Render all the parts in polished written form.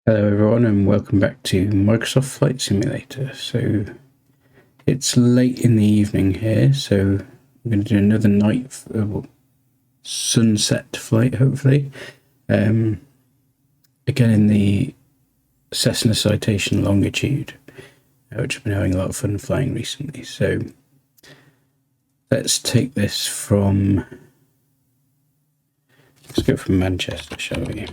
Hello everyone and welcome back to Microsoft Flight Simulator. So it's late in the evening here, so I'm going to do another night sunset flight hopefully. Again in the Cessna Citation Longitude, which I've been having a lot of fun flying recently. So let's take this from, let's go from Manchester, shall we?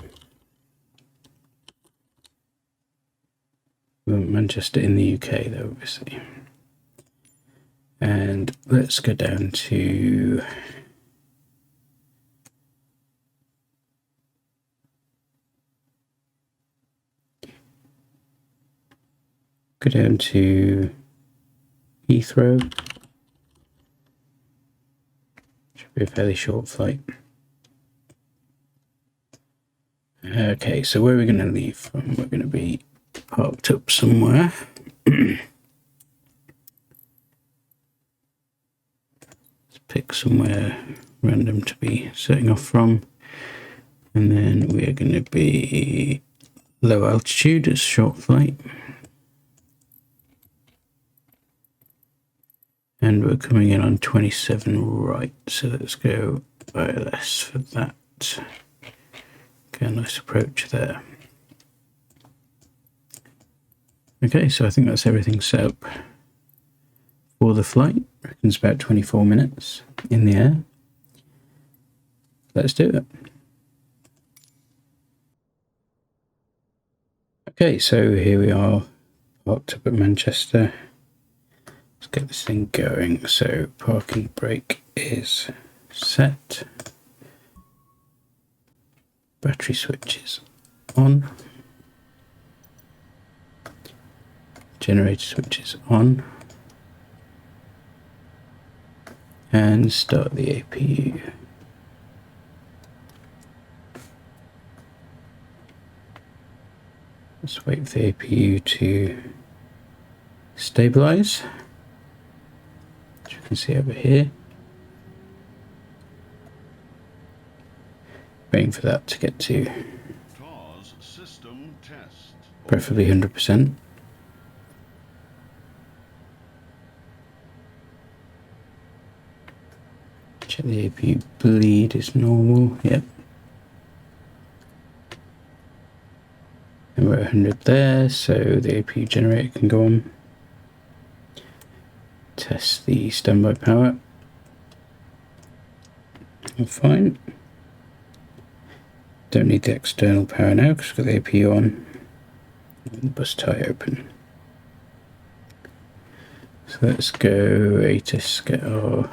Manchester in the UK though, obviously. And let's go down to Heathrow. Should be a fairly short flight. Okay, so where are we going to leave from? We're going to be parked up somewhere. Let's pick somewhere random to be setting off from, and then we are going to be low altitude. It's a short flight, and we're coming in on 27 right, so let's go ILS for that. Okay, a nice approach there. Okay, so I think that's everything set up for the flight. I reckon it's about 24 minutes in the air. Let's do it. Okay, so here we are, parked up at Manchester. Let's get this thing going. So parking brake is set. Battery switch is on. Generator switch is on. And start the APU. Let's wait for the APU to stabilize, as you can see over here. Waiting for that to get to preferably 100%. Check the APU bleed is normal, yep. And we're at 100 there, so the APU generator can go on. Test the standby power. All fine. Don't need the external power now because we've got the APU on. And the bus tie open. So let's go ATIS, get our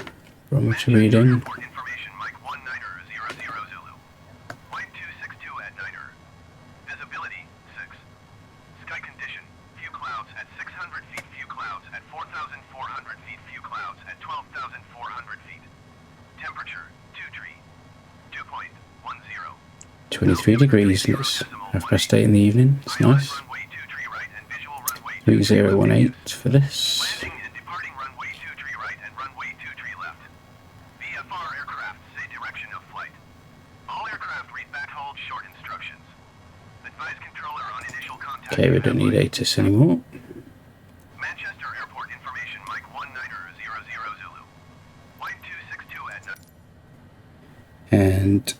barometer reading. Few clouds at 4,400 feet, few clouds at 12,400 feet. Temperature, 23 degrees, and it's 8:30 in the evening. It's nice. 3018 for this. Landing and departing runway 23 right and runway 23 left. VFR aircraft say direction of flight. All aircraft read back hold short instructions. Advise controller on initial contact. Okay, we don't need ATIS anymore. Manchester Airport information, Mike 1900 Zulu. 1262 at night. And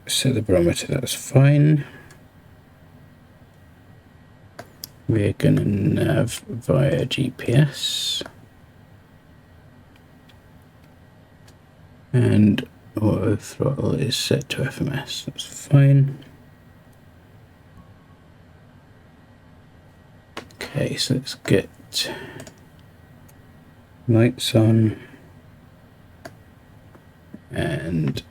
set the barometer, that's fine. We're going to nav via GPS. And auto throttle is set to FMS, that's fine. Okay, so let's get lights on. And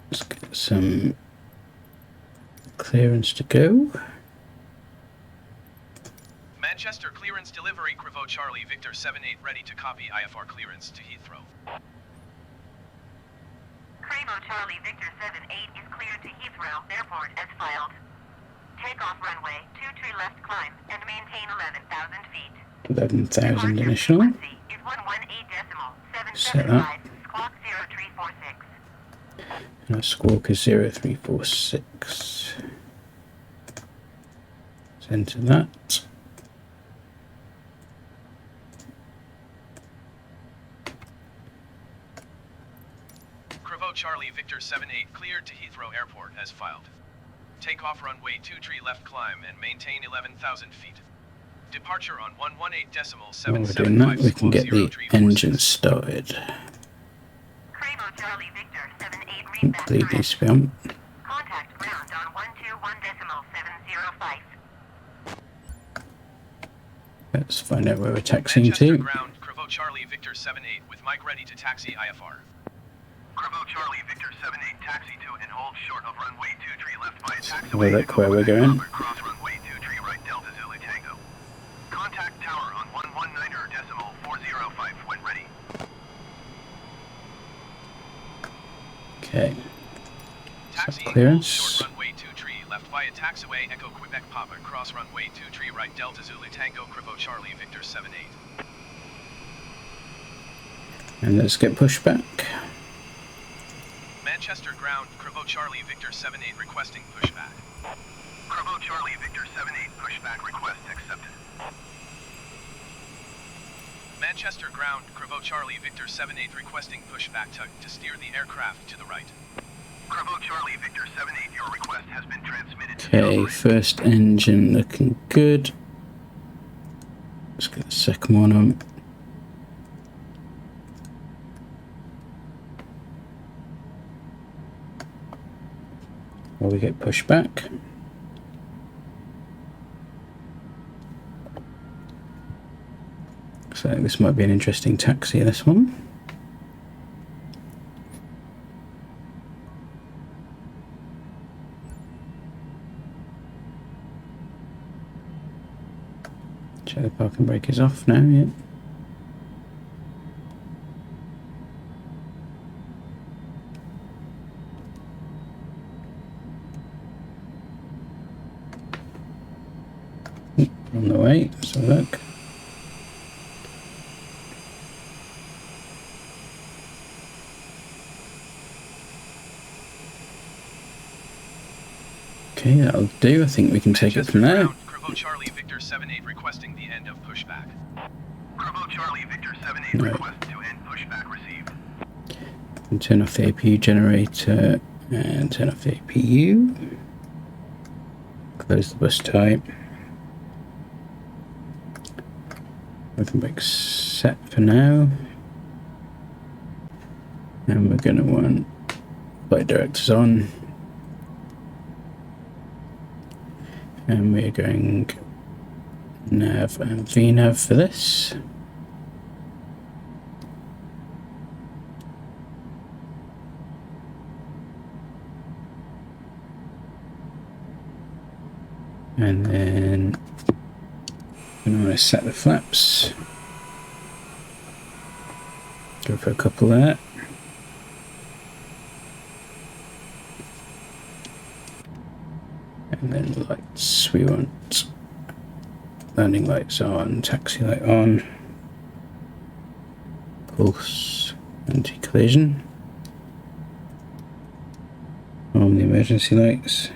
let's get some clearance to go. Manchester clearance delivery, Cravo Charlie Victor 78 ready to copy IFR clearance to Heathrow. Cravo Charlie Victor 78 is cleared to Heathrow Airport as filed. Takeoff runway 23 left climb and maintain 11,000 feet. 11,000 initial. Is 118.775 squawk 0346. And our squawk is 0346. Let's enter that. Cravo Charlie Victor 78 cleared to Heathrow Airport as filed. Take off runway 23 left climb and maintain 11,000 feet. Departure on 118.775. While we're doing that, we can get the engine started. Cravo Charlie Victor 78 read back Bleed needs to be on. Contact ground on 121.705. Let's find out where we're taxiing Manchester to. ground, Cravo Charlie Victor 78 with mic ready to taxi IFR. Cravo Charlie Victor 78, taxi to and hold short of runway 23 left by Have a taxiway. look where we're going. Cross runway 23 right Delta Zulu Tango. Contact tower on 119.405 when ready. Okay. Taxi clearance. short runway 23 left via taxiway Echo Quebec Papa cross runway 23 right Delta Zulu Tango Cravo Charlie Victor 78. And let's get pushback. Manchester ground, Cravo Charlie Victor 78 requesting pushback. Cravo Charlie Victor 78, pushback request accepted. Manchester ground, Cravo Charlie Victor 78 requesting pushback to steer the aircraft to the right. Cravo Charlie Victor 78, your request has been transmitted to Okay, first engine looking good. Let's get the second one on. While we get pushed back. So this might be an interesting taxi, this one. Check the parking brake is off now, yeah. On the way, let's have a look. Okay, that'll do. I think we can take it from there. Ground, Cravo Charlie Victor 78 requesting the end of pushback. Cravo Charlie Victor 78, Right. request to end pushback received. And turn off the APU generator and turn off the APU. Close the bus type. Open brake set for now. And we're going to want flight directors on. And we're going nav and VNav for this. And then I'm going to set the flaps. Go for a couple there. And then lights, we want landing lights on, taxi light on, pulse, anti-collision, on the emergency lights.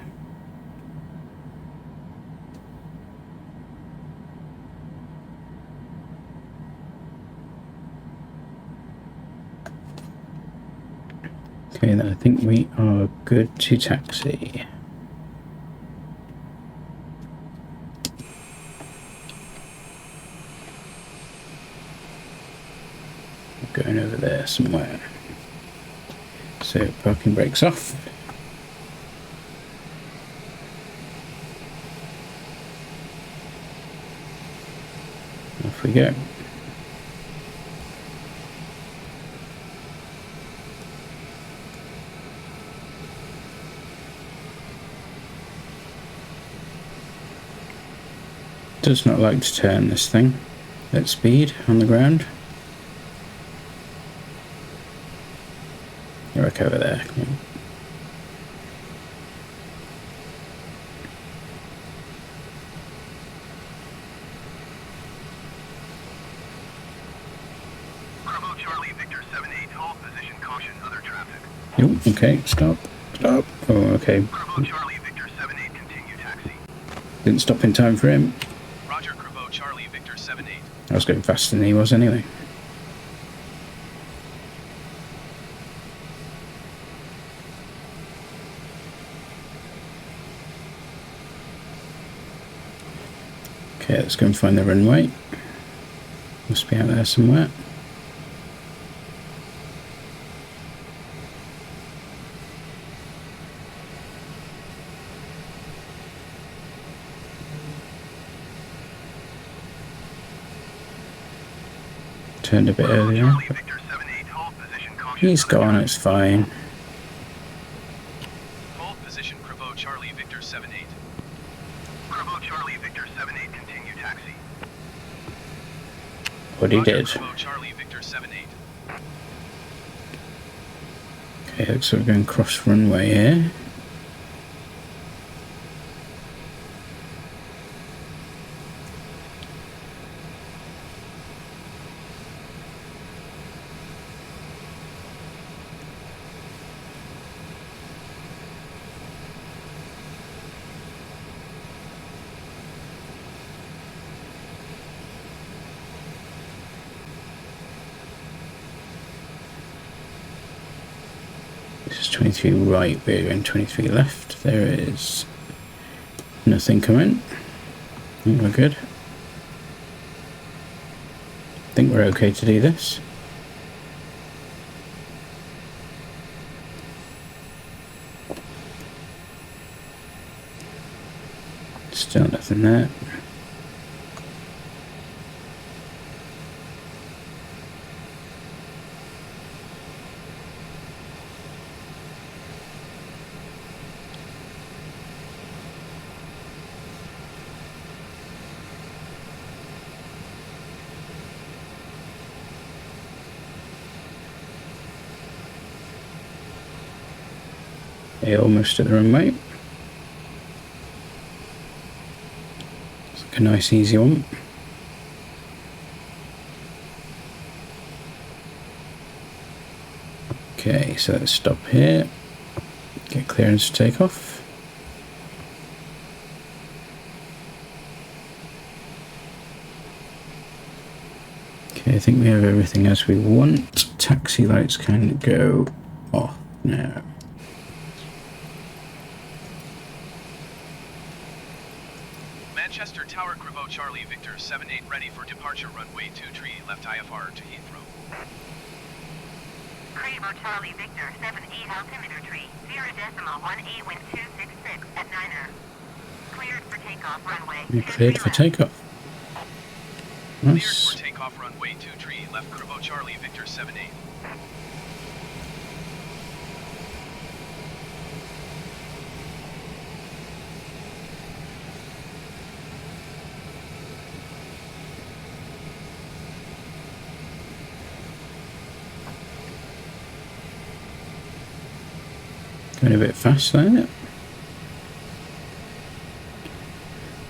Okay, then I think we are good to taxi. Going over there somewhere. So parking brakes off. Off we go. Does not like to turn this thing at speed on the ground. You're okay over there. Come on. Cravo Charlie Victor 78, hold position, caution, other traffic. Oh, okay, stop. Stop. Oh, okay. Bravo Charlie Victor 78, continue taxi. Didn't stop in time for him. Roger, Cravo Charlie Victor 78. I was going faster than he was anyway. Okay, let's go and find the runway. Must be out there somewhere. Turned a bit earlier. Charlie Victor 78, hold position, caution. He's gone, it's fine. Hold position, Cravo Charlie Victor 78. Bravo Charlie Victor 78, continue taxi. What he Roger, did. Cravo Charlie Victor 78. Okay, looks like we're going cross runway here. This is 23 right, we're going 23 left. There is nothing coming. We're good. I think we're okay to do this. Still nothing there. Okay, almost at the runway. It's like a nice easy one. Okay, so let's stop here. Get clearance to take off. Okay, I think we have everything as we want. Taxi lights can go off now. Manchester Tower, Cravo Charlie Victor 78, ready for departure, runway 23 left IFR to Heathrow. Cravo Charlie Victor 78, altimeter tree, 0.18, wind 266 at 9er. Cleared for takeoff, runway. We're cleared for takeoff. Cleared Nice. for takeoff, runway 23 left Cravo Charlie Victor 78. Going a bit fast there.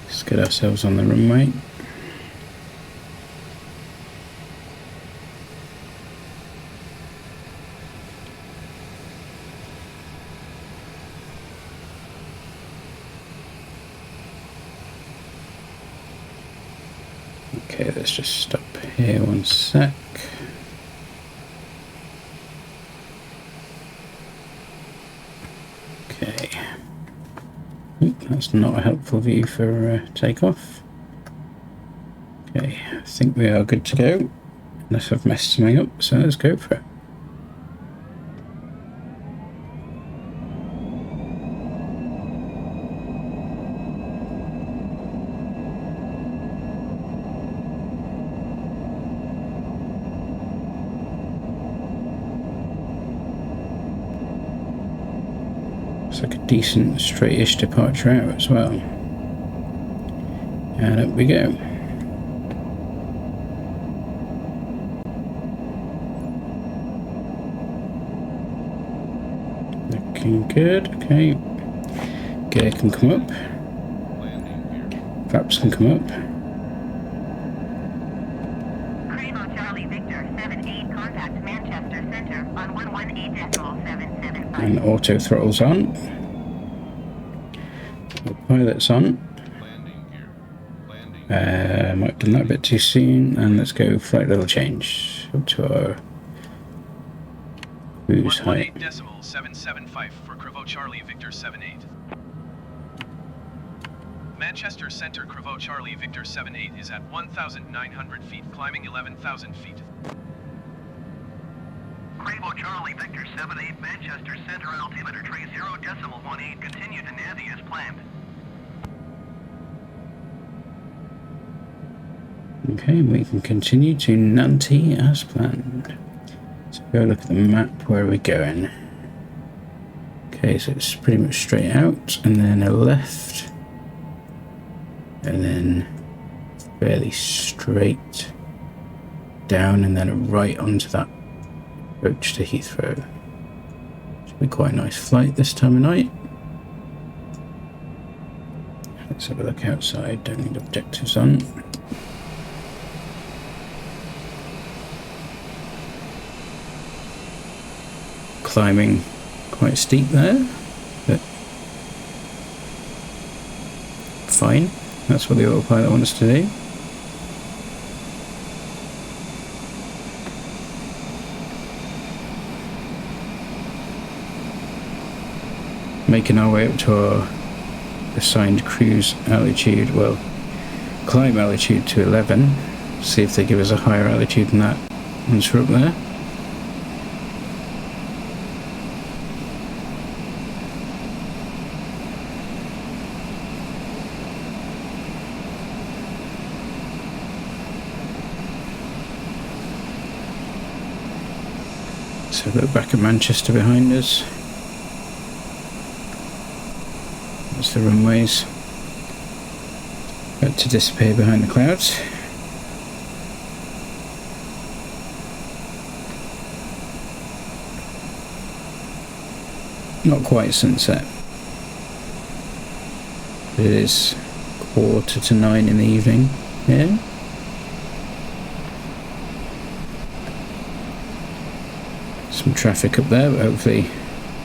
Let's get ourselves on the runway. Okay, let's just stop here one sec. Okay. That's not a helpful view for takeoff. Okay, I think we are good to go. Unless I've messed something up, so let's go for it. Looks like a decent straight-ish departure out as well. And up we go. Looking good, okay. Gear can come up. Flaps can come up. Cravo Charlie Victor 78, contact Manchester Center on 118.77. And auto throttle's on. The pilot's on. Might have done that a bit too soon. And let's go flight level change up to our cruise height. 118.775 for Cravo Charlie Victor 78. Manchester Center Cravo Charlie Victor 78 is at 1,900 feet, climbing 11,000 feet. Cravo Charlie Victor 78, Manchester Center altimeter tree 0.18, continue to Nancy as planned. Okay, we can continue to Nanty as planned. So go look at the map, where are we going? Okay, so it's pretty much straight out, and then a left, and then fairly straight down, and then a right onto that approach to Heathrow. Should be quite a nice flight this time of night. Let's have a look outside, don't need objectives on. Climbing quite steep there, but fine. That's what the autopilot wants to do. Making our way up to our assigned cruise altitude, well, climb altitude to 11. See if they give us a higher altitude than that once we're up there. So look back at Manchester behind us. There's the runways. About to disappear behind the clouds. Not quite sunset. But it is 8:45 in the evening here. Some traffic up there, but hopefully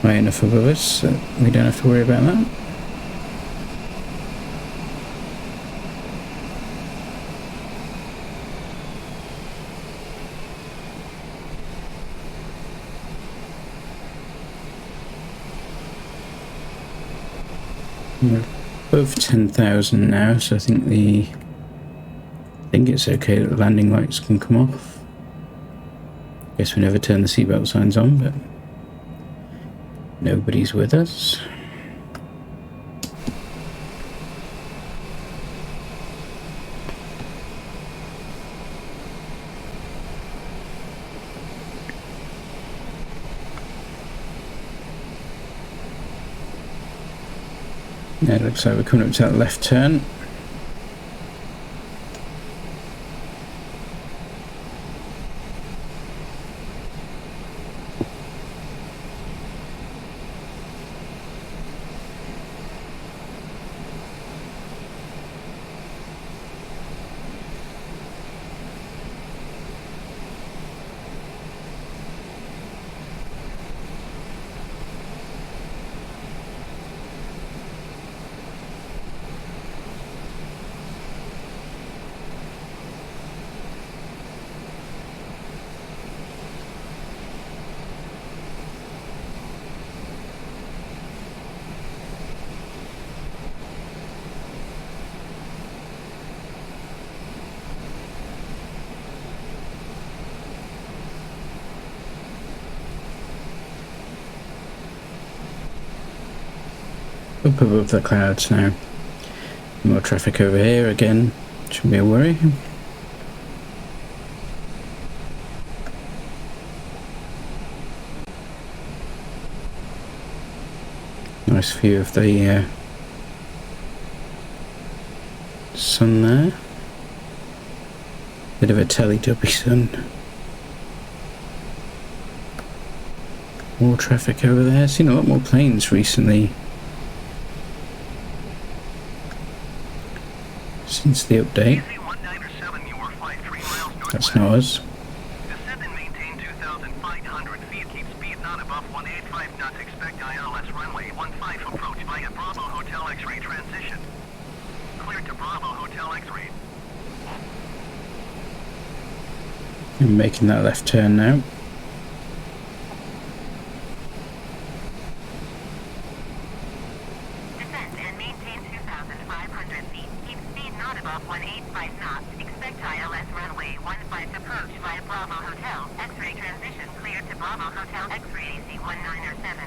high enough above us so we don't have to worry about that. We're above 10,000 now, so I think it's okay that the landing lights can come off. Guess we never turn the seatbelt signs on, but nobody's with us. Yeah, it looks like we're coming up to that left turn. Up above the clouds now. More traffic over here again, shouldn't be a worry. Nice view of the sun there. Bit of a Teletubby sun. More traffic over there. Seen a lot more planes recently. Since the update. That's not us. Descend and maintain 2,500 feet. Keep speed not above above 185 knots. Expect ILS runway 15 approach via Bravo Hotel X-ray transition. Cleared to Bravo Hotel X-ray. I'm making that left turn now. Descend and maintain 2,500 feet. Keep speed not above 185 knots. Expect ILS runway 15 approach via Bravo Hotel X-ray transition. Cleared to Bravo Hotel X-ray AC 1907.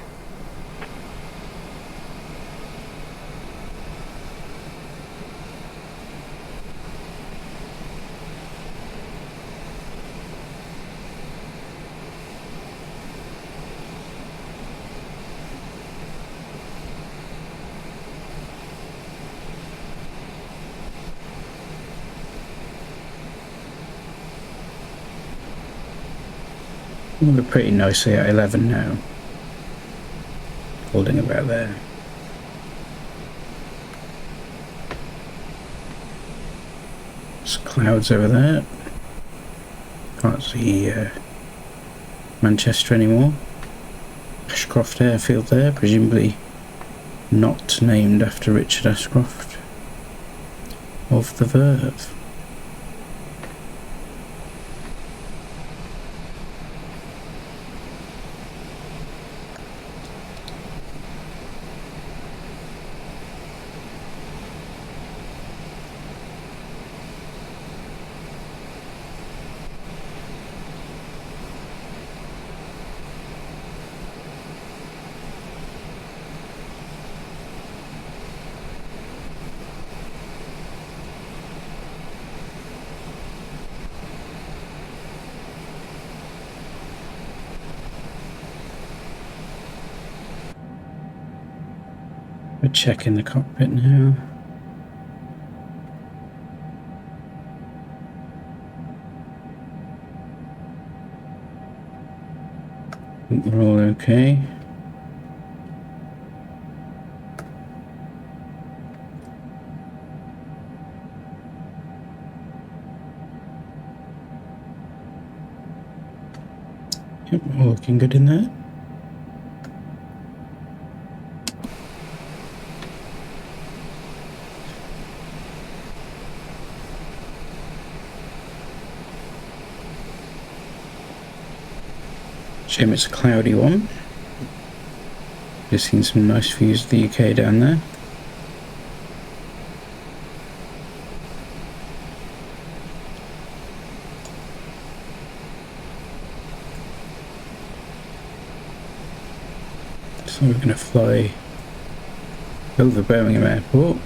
We're pretty nicely at 11 now. Holding about there. There's clouds over there. Can't see Manchester anymore. Ashcroft Airfield there, presumably not named after Richard Ashcroft of the Verve. We're checking the cockpit now. I think we're all okay. Yep, all looking good in there. Shame it's a cloudy one. Just seen some nice views of the UK down there. So we're going to fly over Birmingham Airport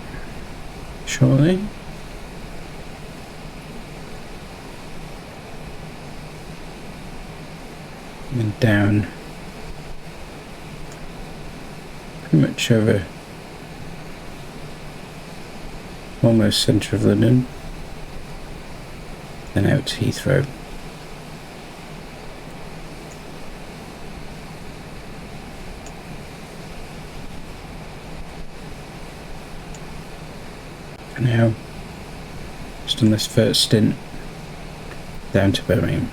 shortly. And down pretty much over almost centre of London, then out to Heathrow. For now, just on this first stint down to Birmingham.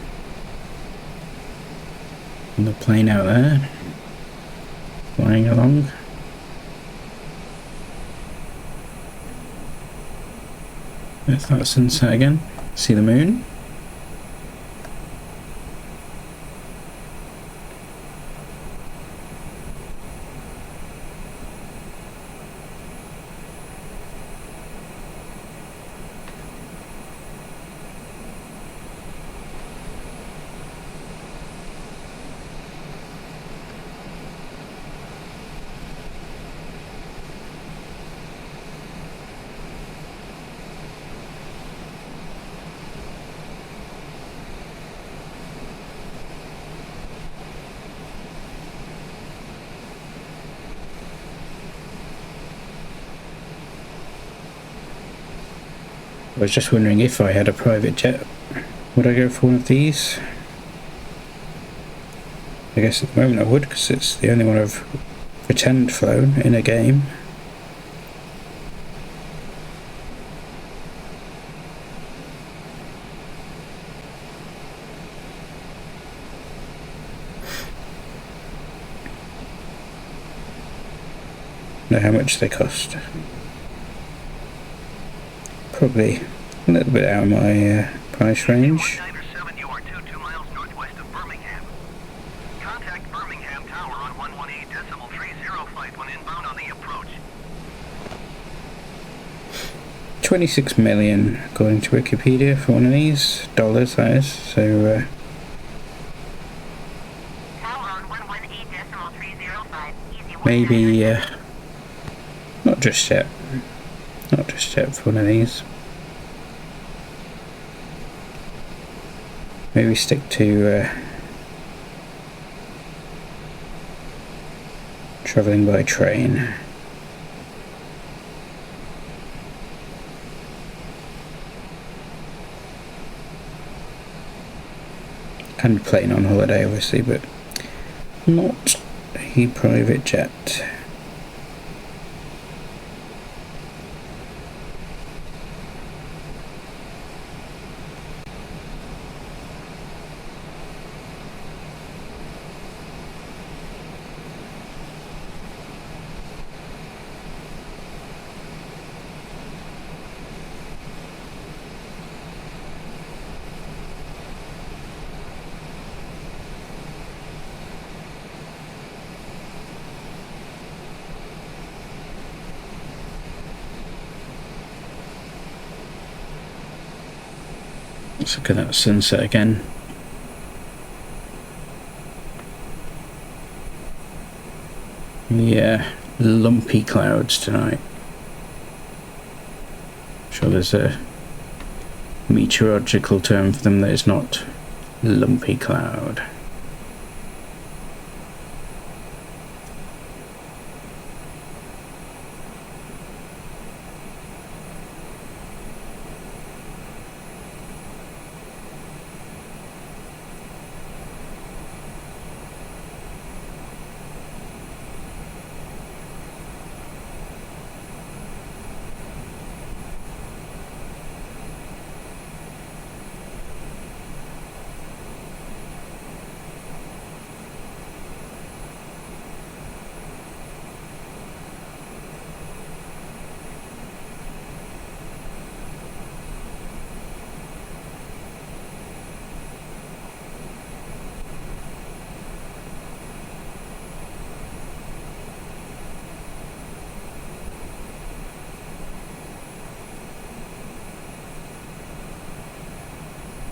And the plane out there, flying along. There's that sunset again. See the moon. I was just wondering if I had a private jet, would I go for one of these? I guess at the moment I would, because it's the only one I've pretend flown in a game. know how much they cost. Probably a little bit out of my price range. 197, you are 2 miles northwest of Birmingham. Contact Birmingham Tower on 118.30 when inbound on the approach. 26 million according to Wikipedia for one of these. Dollars, that is. So, maybe, not just yet. Not just yet for one of these. Maybe stick to travelling by train. And plane on holiday, obviously, but not a private jet. Let's look at that sunset again. Yeah, lumpy clouds tonight. I'm sure there's a meteorological term for them that is not lumpy cloud.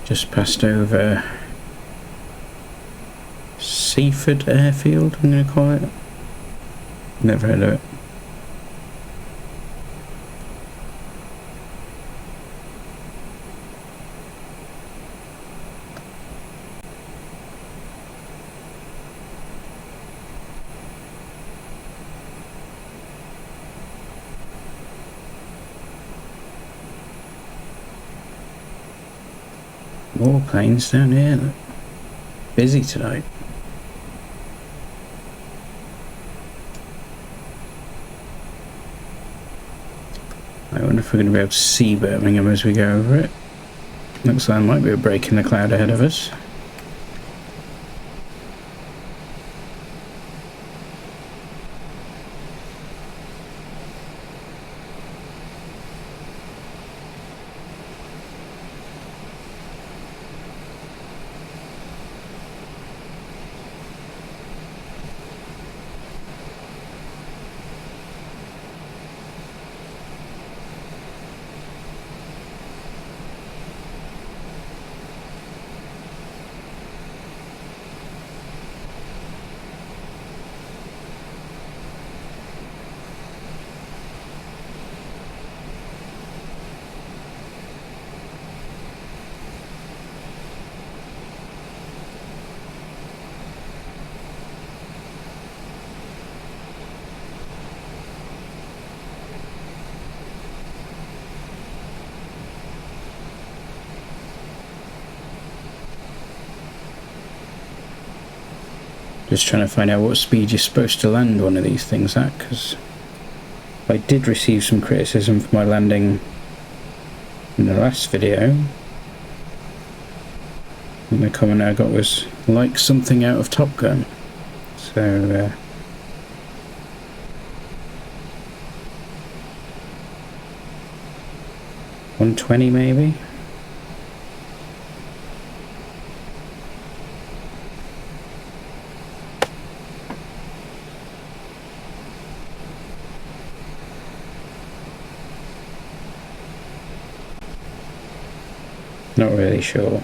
Just passed over Seaford Airfield, I'm going to call it. Never heard of it. More planes down here. Look. Busy tonight. I wonder if we're going to be able to see Birmingham as we go over it. Looks like there might be a break in the cloud ahead of us. Just trying to find out what speed you're supposed to land one of these things at, because I did receive some criticism for my landing in the last video. And the comment I got was, like something out of Top Gun. So, 120 maybe. Not really sure.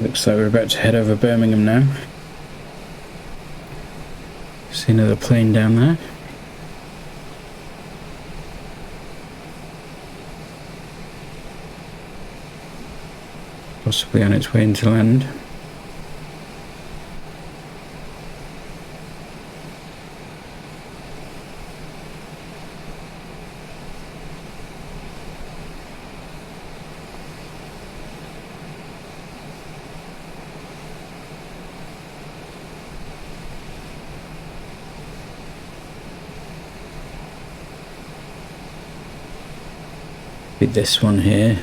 Looks like we're about to head over Birmingham now. See another plane down there. Possibly on its way into land. With this one here.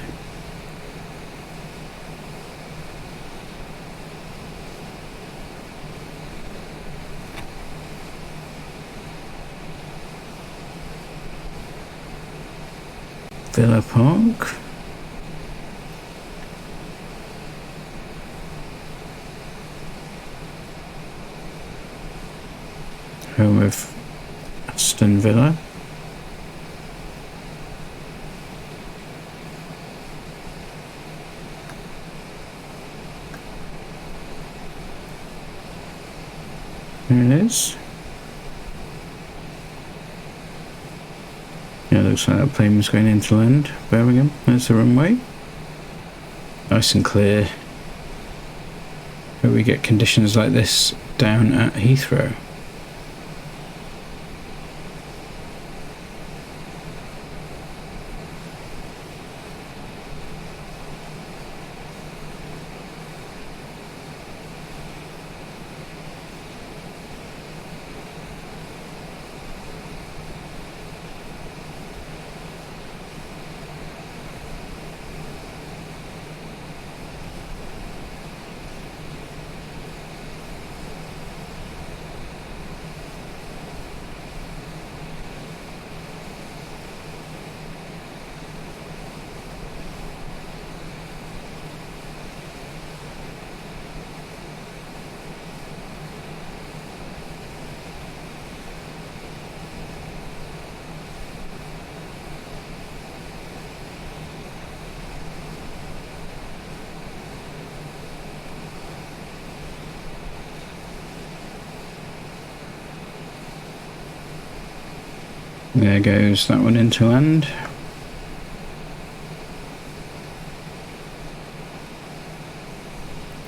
Villa Park. Home of Aston Villa. There it is. Yeah, looks like that plane was going into land. Birmingham, there's the runway. Nice and clear. Hope we get conditions like this down at Heathrow. There goes that one into land.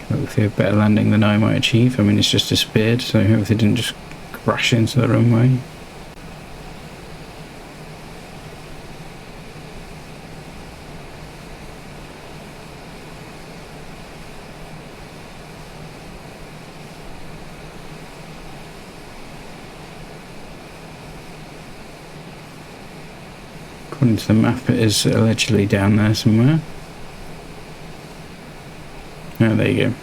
Hopefully a better landing than I might achieve. I mean, it's just disappeared, so hopefully it didn't just crash into the runway. According to the map, it is allegedly down there somewhere. Oh, there you go.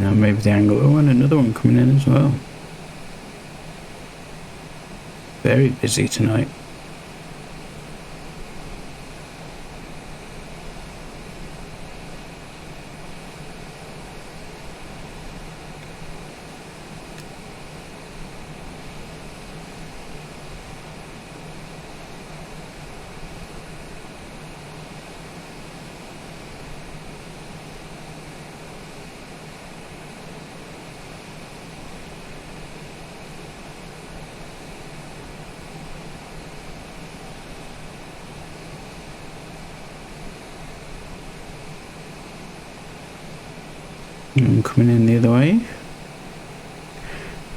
Now maybe the angle. Oh, and another one coming in as well. Very busy tonight. I'm coming in the other way.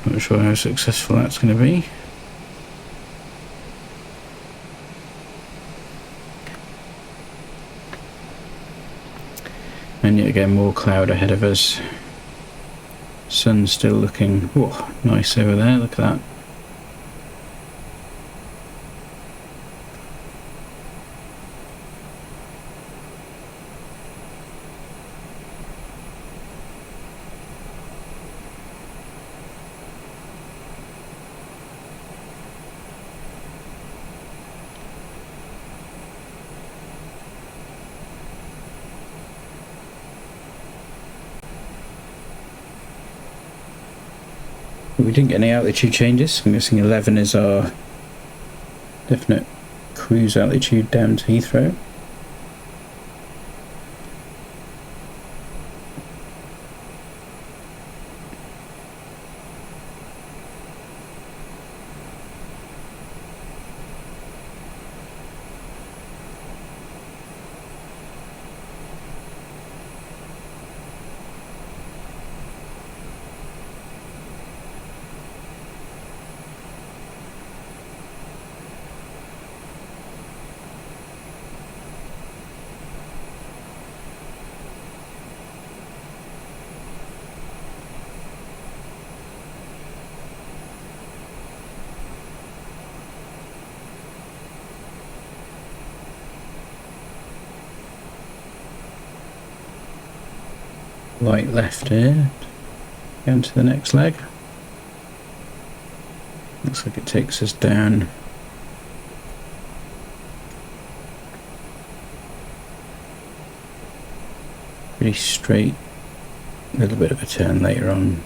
Not sure how successful that's going to be. And yet again, more cloud ahead of us. Sun's still looking nice over there. Look at that. We didn't get any altitude changes. I'm guessing 11 is our definite cruise altitude down to Heathrow. Right left here, going to the next leg. Looks like it takes us down. Pretty straight, a little bit of a turn later on.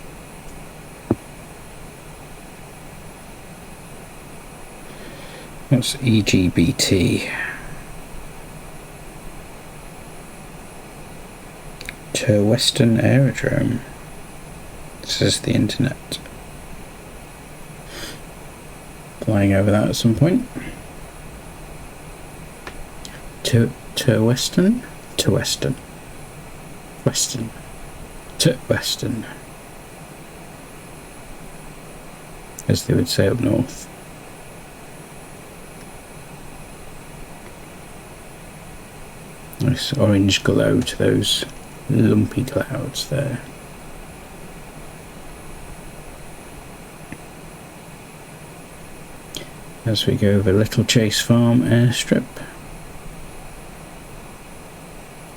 That's EGBT. To Western Aerodrome, says the internet. Flying over that at some point. To Western? To Western. Western. To Western. As they would say up north. Nice orange glow to those lumpy clouds there. As we go over Little Chase Farm airstrip.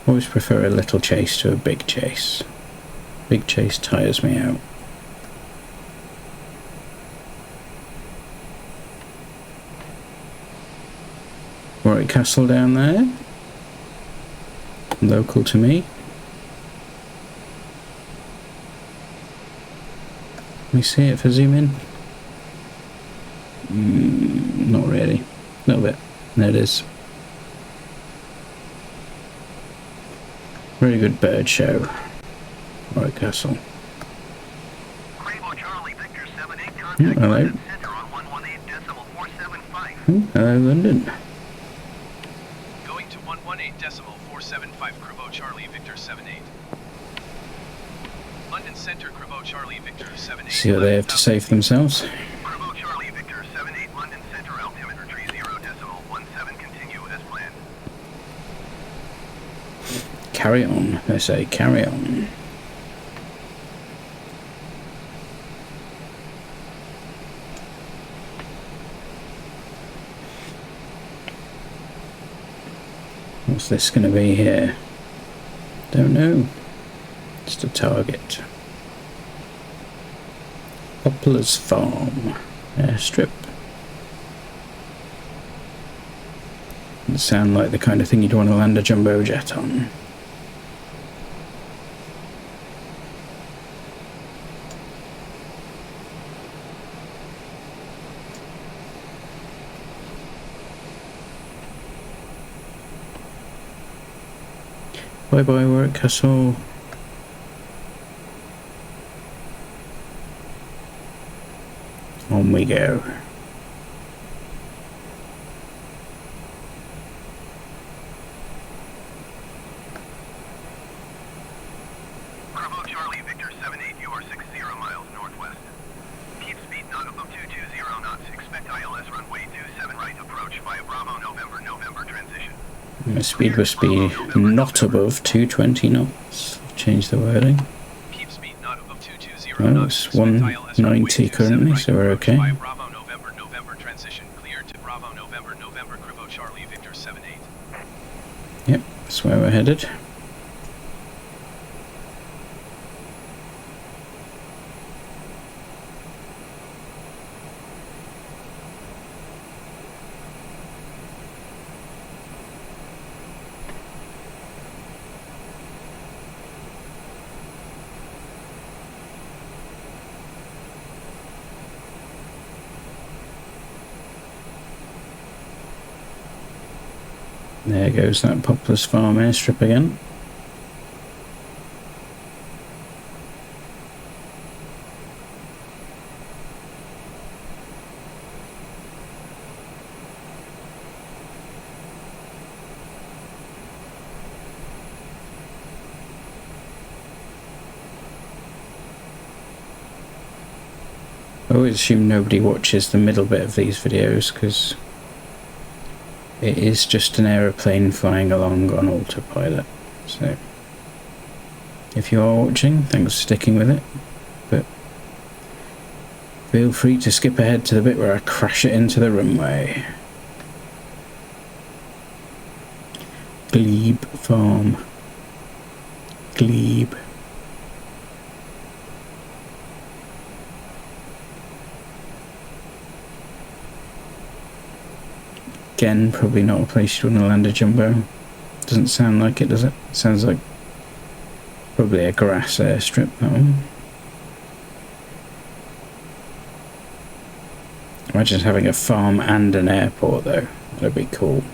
Always prefer a little chase to a big chase. Big chase tires me out. Warwick Castle down there. Local to me. Let me see it if I zoom in. Not really. A little bit. There it is. Very good bird show. Warwick Castle. Hello. Hello, London. Going to 118.475 Cravo Charlie Victor 78. London Center Cravo Charlie Victor 78. See what they have to say for themselves. Cravo Charlie Victor 78 London Center altimeter tree 0.17 continue as planned. Carry on, they say, carry on. What's this going to be here? Don't know. Just a target. Poplar's Farm airstrip. Doesn't sound like the kind of thing you'd want to land a jumbo jet on. Bye bye work castle. On we go. Bravo Charlie, Victor 78, you are 60 miles northwest. Keep speed not above 220 knots. Expect ILS runway 27 right approach via Bravo November transition. My speed must be not above 220 knots. Change the wording. Keep speed not above 220 Oh, knots. it's 190 currently, so we're okay. Via Bravo November transition cleared to Bravo November Bravo Charlie Victor 78. Yep, that's where we're headed. There goes that Poplar's Farm airstrip again. I always assume nobody watches the middle bit of these videos because it is just an aeroplane flying along on autopilot. So if you are watching, thanks for sticking with it, but feel free to skip ahead to the bit where I crash it into the runway. Glebe Farm. Glebe. Again, probably not a place you want to land a jumbo. Doesn't sound like it, does it? Sounds like probably a grass airstrip, that one. Imagine having a farm and an airport though. That'd be cool.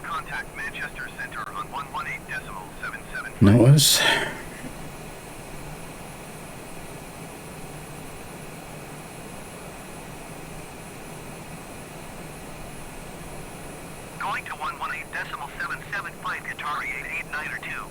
Contact Manchester Center on 118.77. That was. Going to 118.775, Qatari 8892.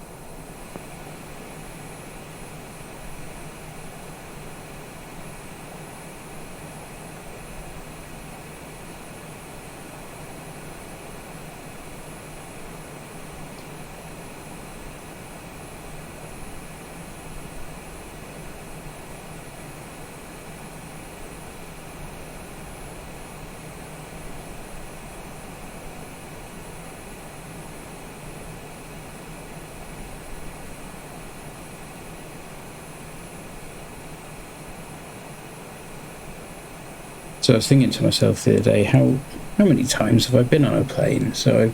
So I was thinking to myself the other day, how many times have I been on a plane? So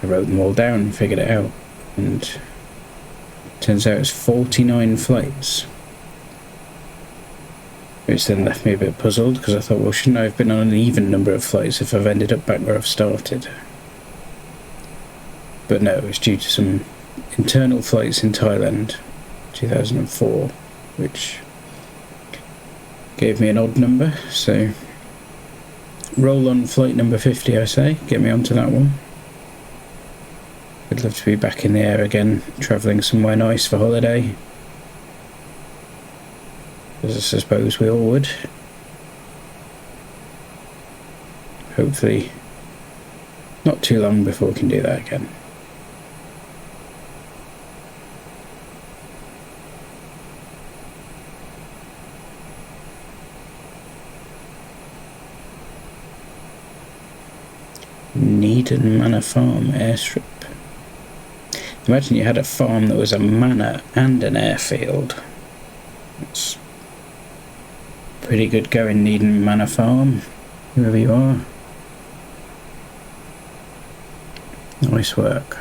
I wrote them all down and figured it out, and it turns out it's 49 flights. Which then left me a bit puzzled, because I thought, well, shouldn't I have been on an even number of flights if I've ended up back where I've started? But no, it's due to some internal flights in Thailand, 2004, which gave me an odd number, so roll on flight number 50, I say. Get me onto that one. I'd love to be back in the air again, travelling somewhere nice for holiday. As I suppose we all would. Hopefully not too long before we can do that again. Needham Manor Farm airstrip. Imagine you had a farm that was a manor and an airfield. It's pretty good going, Needham Manor Farm, whoever you are. Nice work.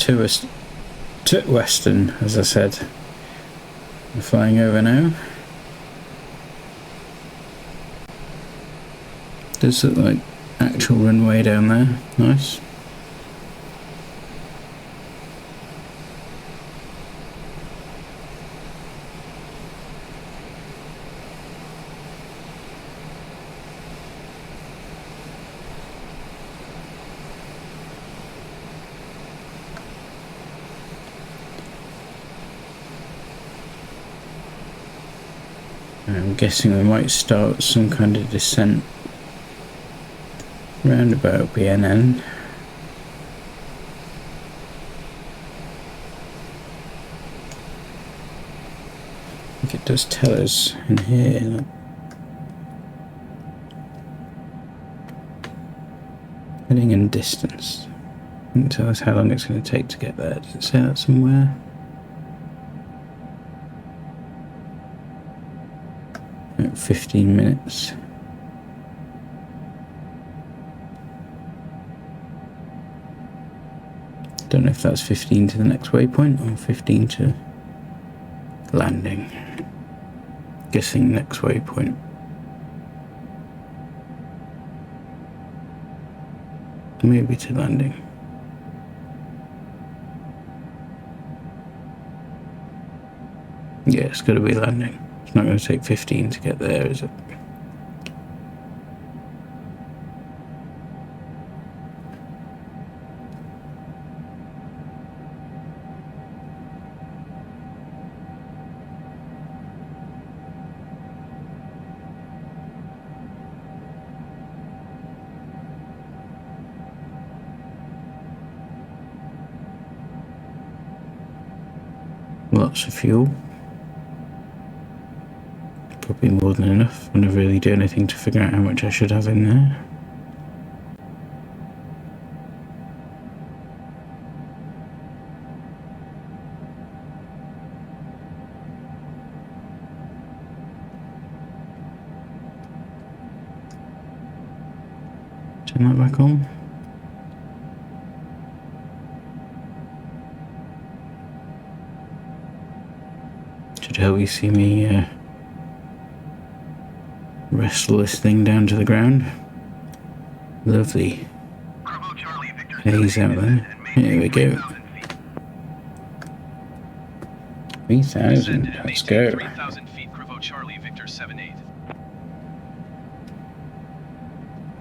To Western, as I said. We're flying over now. Does look like actual runway down there. Nice. I'm guessing we might start some kind of descent round about BNN. I think it does tell us in here. Look. Heading and distance. It can tell us how long it's going to take to get there. Does it say that somewhere? About 15 minutes. Don't know if that's 15 to the next waypoint or 15 to landing. Guessing next waypoint. Maybe to landing. Yeah, it's got to be landing. It's not going to take 15 to get there, is it? Lots of fuel. Probably more than enough. I never really do anything to figure out how much I should have in there. Turn that back on. Should help you see me wrestle this thing down to the ground. Lovely haze out there. Here we go. 3,000. Let's go. 3,000 feet, Cravo Charlie, Victor 78.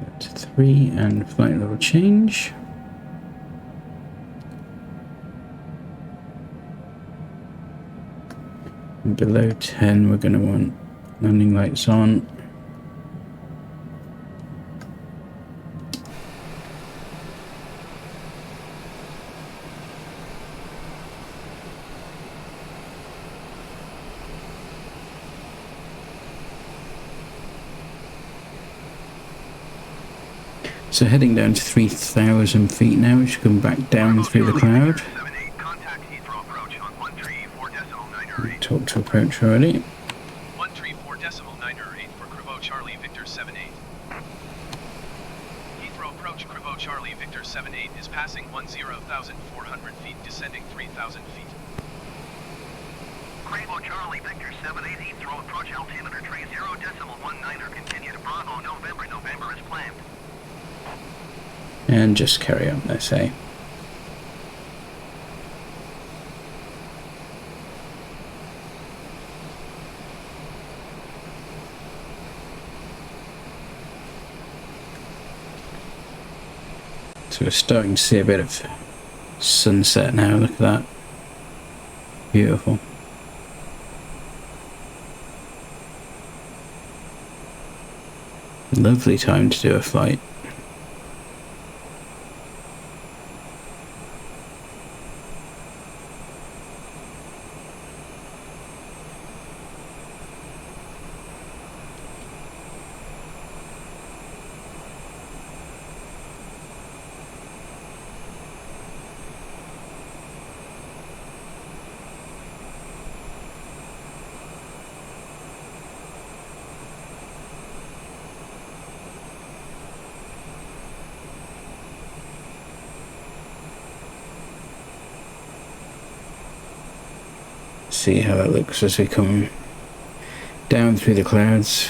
That's 3 and flight level change. And below 10, we're going to want landing lights on. So heading down to 3,000 feet now, we should come back down through the cloud. Talk to approach already. 134.908 for Cravo Charlie, Victor 78. Heathrow approach, Cravo Charlie, Victor 78 is passing 10,400 feet, descending 3,000 feet. Cravo Charlie, Victor 78, Heathrow approach, altimeter 30.19, continue to Bravo, November as planned. And just carry on, they say. So we're starting to see a bit of sunset now. Look at that. Beautiful. Lovely time to do a flight. See how it looks as we come down through the clouds.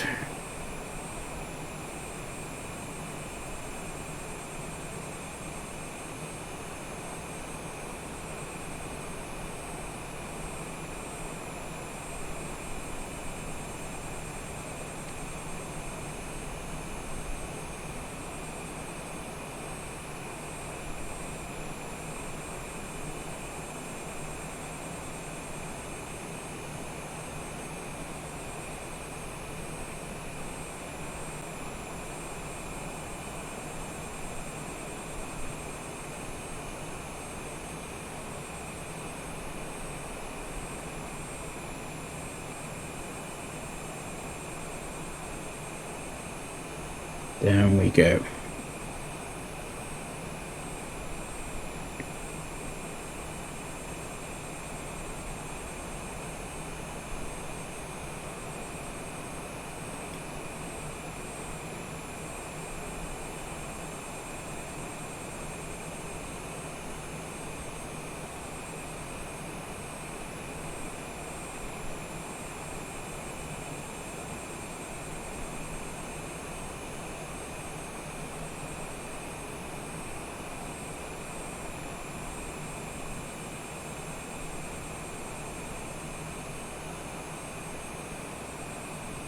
Down we go.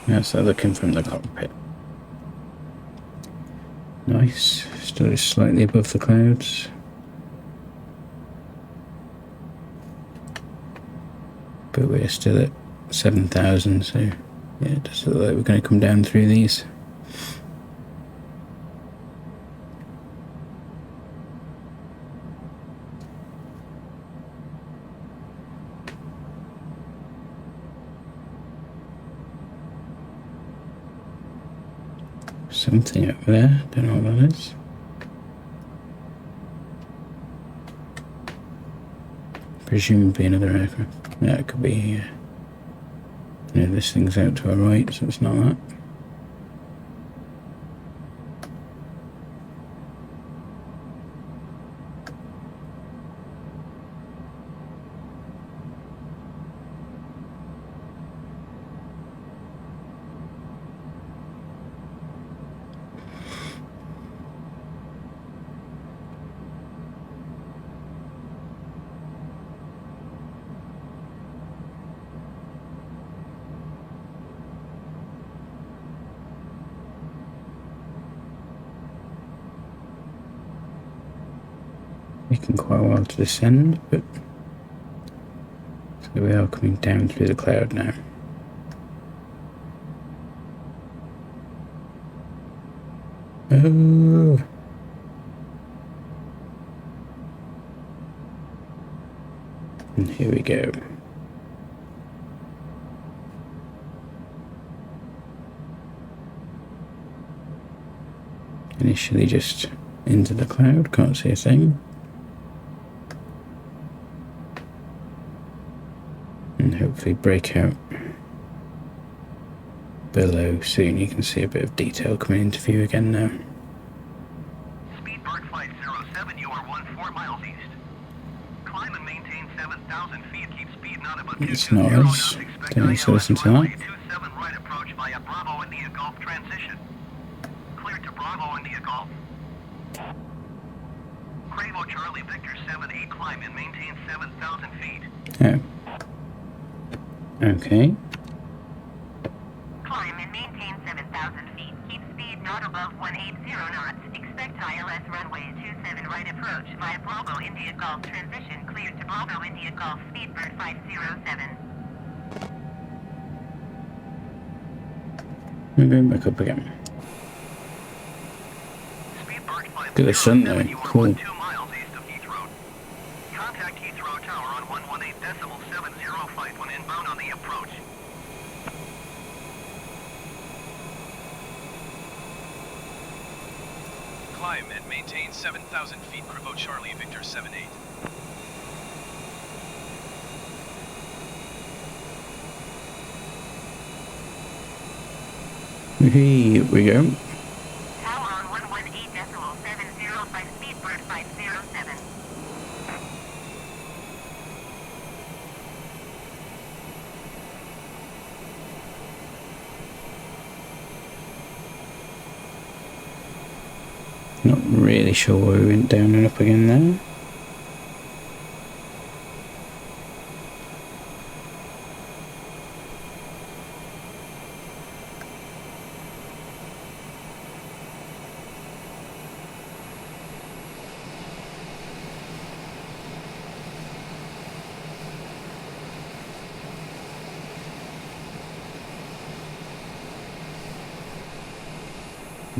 Yes, they're looking from the cockpit. Nice. Still slightly above the clouds. But we're still at 7,000, so yeah, it does look like we're going to come down through these. Something over there, don't know what that is. Presumably another aircraft. Yeah, it could be. This thing's out to our right, so it's not that. Taking quite a while to descend, but so we are coming down through the cloud now. Oh. And here we go. Initially just into the cloud, can't see a thing. And hopefully break out below soon. You can see a bit of detail coming into view again now. Speedbird Flight 07, you are 14 miles east. Climb and maintain 7,000 feet. Keep speed not above 220 It's not us. Don't need to listen to that. 27 right approach via Bravo India Golf transition. Clear to Bravo India Golf. Bravo Charlie Victor 78, climb and maintain 7,000 feet. Oh. Okay. Climb and maintain 7,000 feet. Keep speed not above 180 knots. Expect ILS runway 27 right. 5 Bravo India Golf transition cleared to Bravo India Golf Speedbird 507. We're going back up again. Speedbird Look at the sun though, 507, you are cool. 2 miles east of Heathrow. Contact Heathrow Tower on 118.705 when inbound on the approach. Climb and maintain 7,000 feet. Cravo Charlie Victor 78. Here we go. Tower on 118.705 Speedbird 507. Not really sure why we went down and up again there.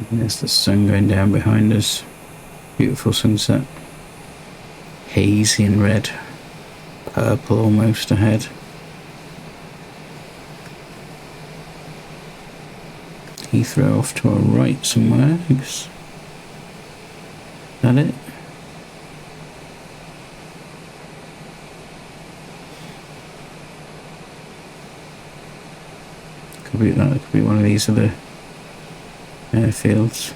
And there's the sun going down behind us. Beautiful sunset. Hazy and red. Purple almost ahead. Heathrow off to our right somewhere. Is that it? Could be that. Could be one of these other airfields.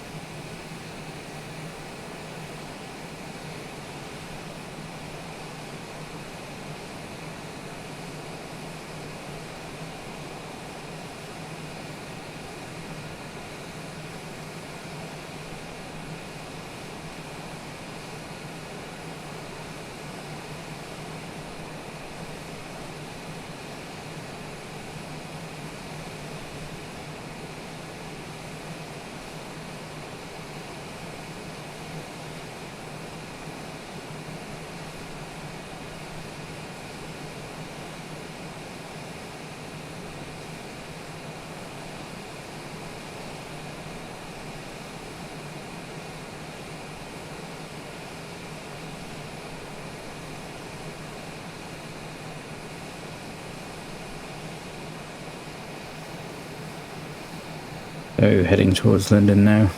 Oh, heading towards London now.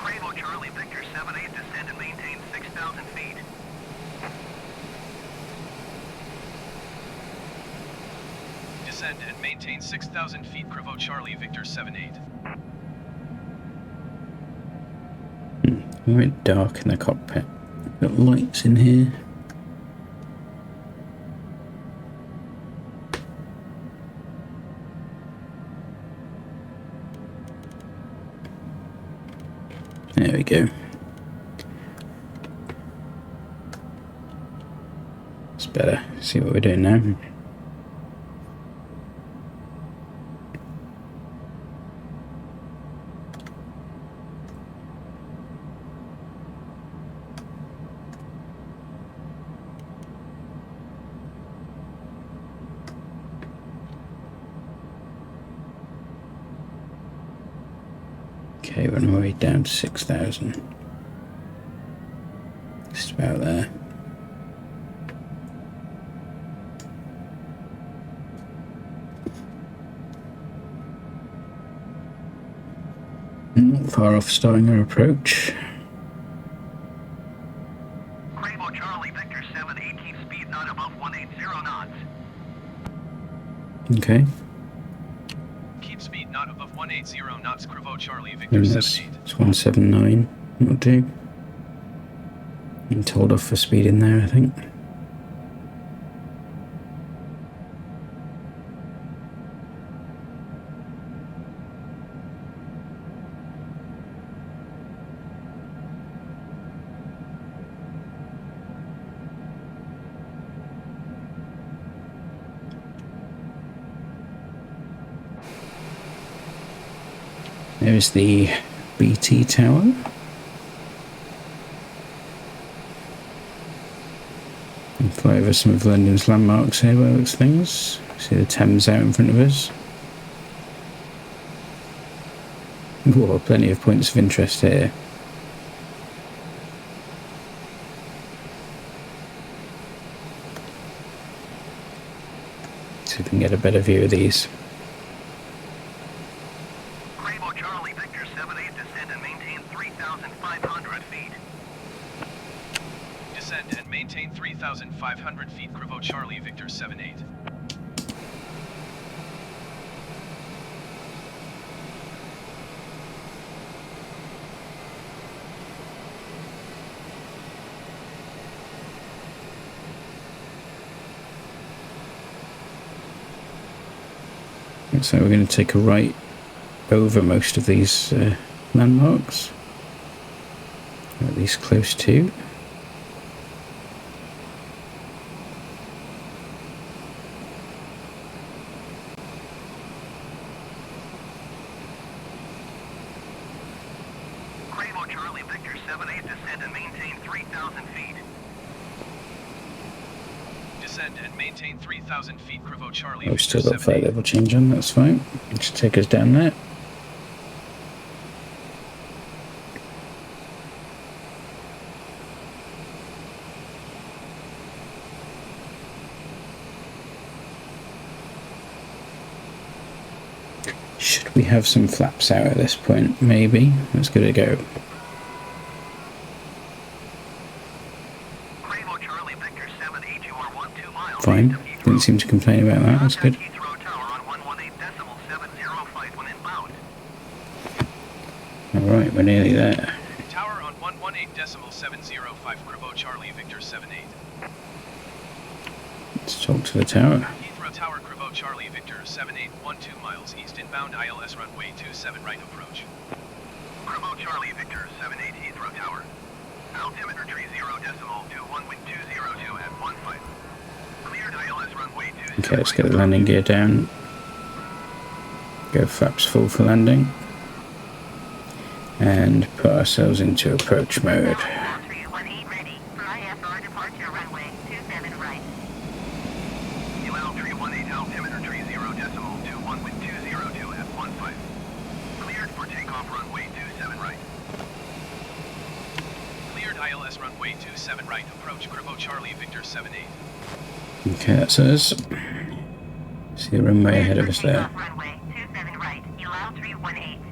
Bravo Charlie Victor 78, descend and maintain 6,000 feet. Descend and maintain 6,000 feet. Cravo Charlie Victor 78. We went dark in the cockpit. Got lights in here. There we go. It's better. See what we're doing now. Okay, we're on our way down to 6,000. Just about there. Not far off starting our approach. Bravo Charlie Victor 78, keep speed not above 180 knots. Okay. Keep speed not above 180 knots. Cravo Charlie Victor And that's 78. it's 179. That'll do. And told off for speed in there, I think. There's the BT tower. And fly over some of London's landmarks here by the looks of things. See the Thames out in front of us. Whoa, plenty of points of interest here. See if we can get a better view of these. Bravo Charlie Victor 78, descend and maintain 3,500 feet. Descend and maintain 3,500 feet. Bravo Charlie Victor 78. Looks like we're going to take a right over most of these landmarks, or at least close to. Bravo Charlie Victor 78, descend and maintain 3,000 feet. Descend and maintain 3,000 feet. Bravo Charlie Oh, we've Victor still got flight 78. level change on, that's fine. Just take us down there. Should we have some flaps out at this point? Maybe. Let's give it a go. Bravo Charlie Victor 78, you are 1-2 miles. Fine. east of Heathrow. Didn't seem to complain about that. That's good. Contact Heathrow Tower on 118.70 flight when inbound. Alright, we're nearly there. Tower on 118.705. Bravo Charlie Victor 78. Let's talk to the tower. Heathrow Tower. Bravo Charlie Victor 78. 12 miles east inbound. ILS runway 27 right approach. Bravo Charlie Victor 78, Heathrow Tower. Altimeter tree 0.21 wind 202 at 15. Cleared ILS runway 27. Okay, let's get the landing gear down. Go flaps full for landing. And put ourselves into approach mode. Now 318 ready for IFR departure runway 27 right. UL 318, altimeter tree 0.21 wind 202 at 15. Cleared for takeoff runway 27 right. Cleared ILS runway 27 right approach. Bravo Charlie Victor 78. Okay, that's us. See the runway ahead of us there. Takeoff runway 27 right. UL 318.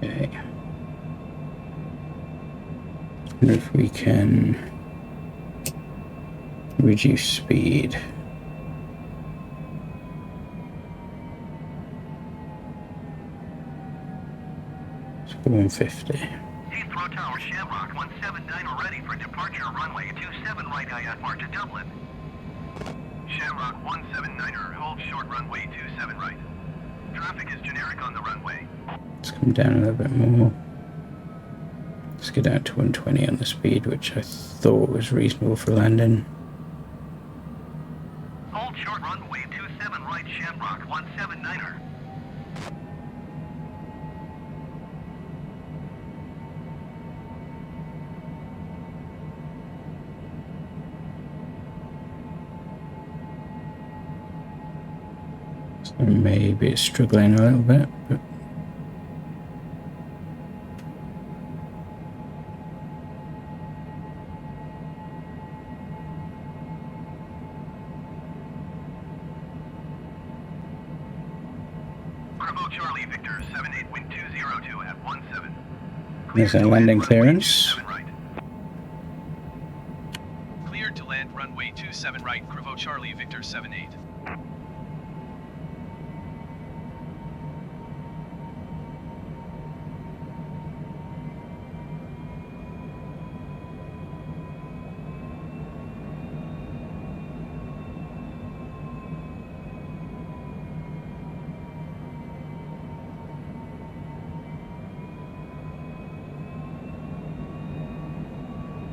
Okay. Wonder if we can reduce speed. Let's go 150. Heathrow Tower, Shamrock 179 ready for departure runway 27 right IFR to Dublin. Shamrock 179er, hold short runway 27 right. Traffic is generic on the runway. Let's come down a little bit more. Let's get out to 120 on the speed, which I thought was reasonable for landing. Hold short runway 27 right, Shamrock 179er. So maybe it's struggling a little bit, but Bravo Charlie Victor 78 wind 202 at 17. there's our landing clearance. Right. Cleared to land runway 27 right. Bravo Charlie Victor 78.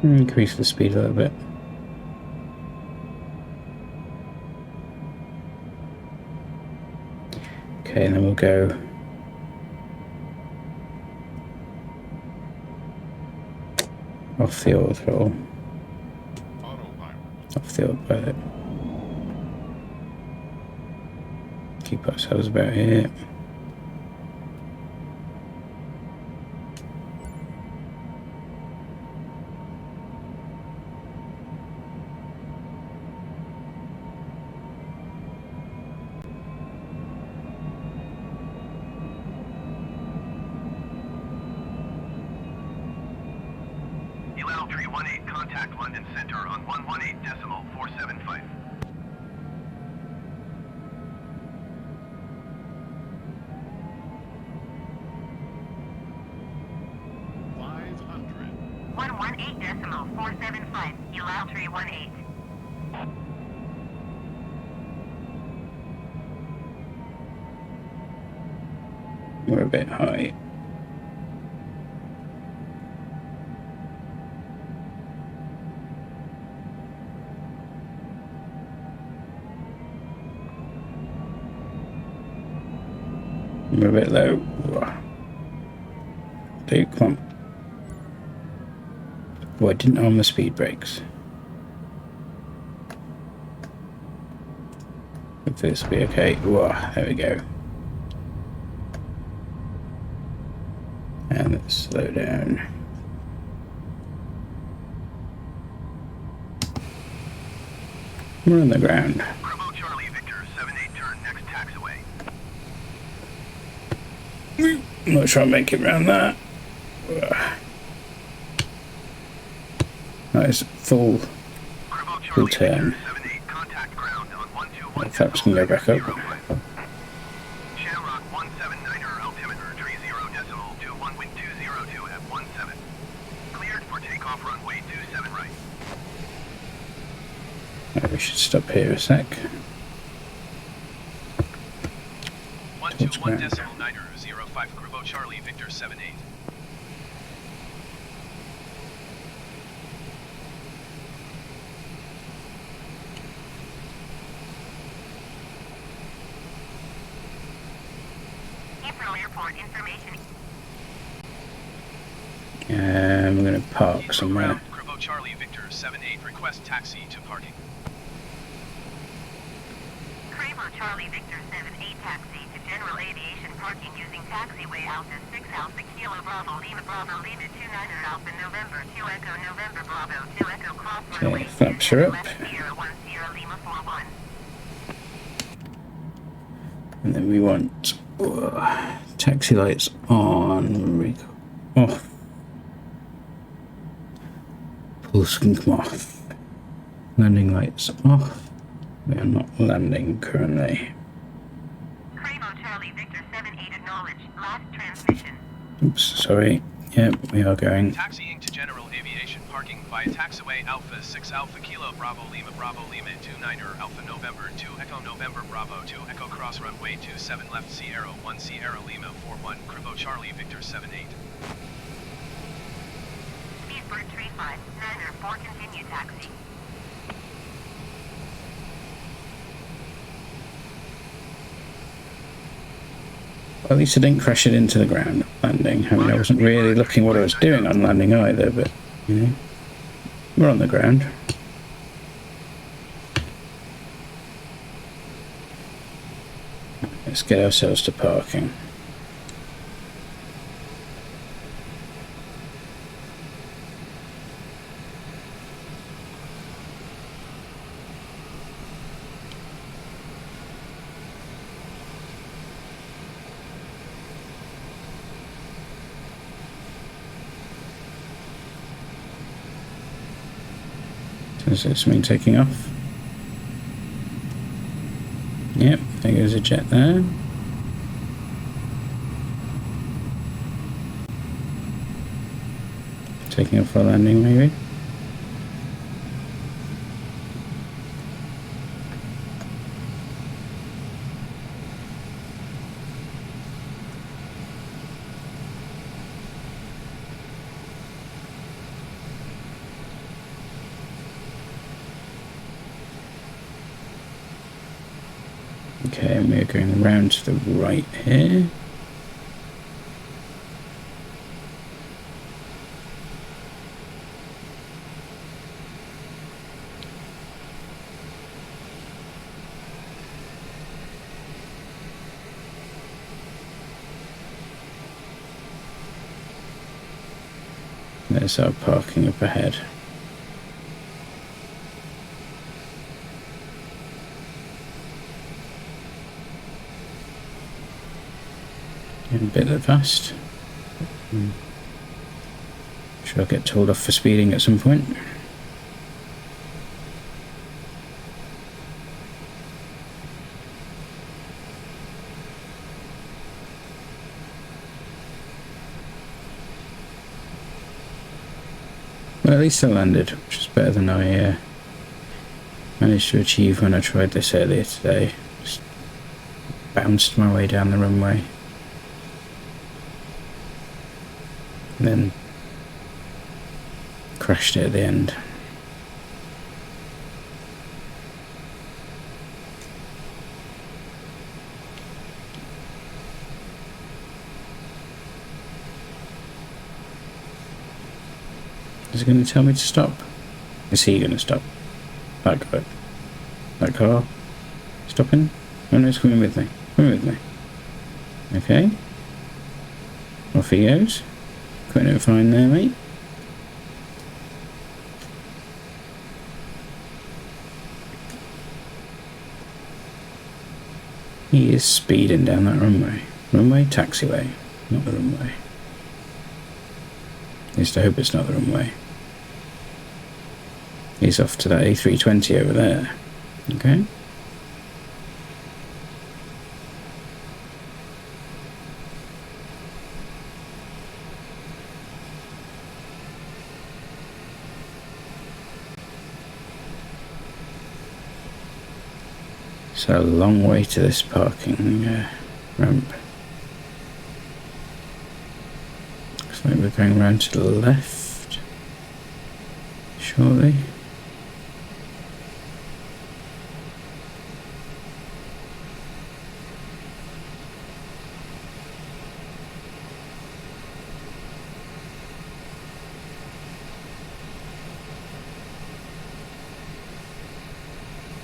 Increase the speed a little bit. Okay, and then we'll go off the auto throttle, off the autopilot. Keep ourselves about here. Elal 318, contact London Center on 118.475. One 118.475. Elal 318. We're a bit high. We're a bit low. Dude, come on. Oh, I didn't arm the speed brakes. Hopefully this will be okay. Whoa, there we go. And let's slow down. We're on the ground. Bravo Charlie Victor 78, turn next taxiway. I'm not sure I'll make it around that. That is full Bravo Charlie turn. Victor 78, contact ground on 121. Perhaps can go back up. Shamrock 179er altimeter 30.21 wind 202 at 17. Cleared for takeoff runway 27 right. We should stop here a sec. 121.905 Bravo Charlie Victor 78. Heathrow Airport information. We're going to park Heathrow somewhere. ground, Bravo Charlie Victor 78, request taxi to parking. Kramer Charlie Victor 78 taxi to general aviation parking using taxiway Alpha 6 Alpha Kilo Bravo Lima 29er Alpha November 2 Echo November Bravo 2 Echo Cross runway flaps are up. left Sierra 10 Lima 41. And then we want taxi lights on, off. Pulse can come off. Landing lights off. We are not landing currently. Kramer Charlie Victor 78 acknowledge last transmission. Oops, sorry. Yep, we are going. Taxiing to general aviation parking via taxiway Alpha 6 Alpha Kilo Bravo Lima 29er Alpha November 2 Echo November Bravo 2 Echo Cross runway 27 left Sierra 1 Sierra Lima 41 Bravo Charlie Victor 78. Speedbird 35 9er 4 continue taxi. Well, at least I didn't crash it into the ground landing. I mean, I wasn't really looking what I was doing on landing either, but, you know, we're on the ground. Let's get ourselves to parking. Does this mean taking off? Yep, there goes a jet there. Taking off for landing, maybe. Okay, and we're going around to the right here. There's our parking up ahead. Getting a bit fast. Sure I'll get told off for speeding at some point. Well, at least I landed, which is better than I managed to achieve when I tried this earlier today. Just bounced my way down the runway. And then crashed it at the end. Is it going to tell me to stop? Is he going to stop? That guy. That car. Stopping? Oh no, it's coming with me. Coming with me. Okay. Off he goes. Quitting it fine there, mate. He is speeding down that runway. Runway? Taxiway. Not the runway. At least I hope it's not the runway. He's off to that A320 over there. Okay. So a long way to this parking ramp. Looks like we're going around to the left shortly.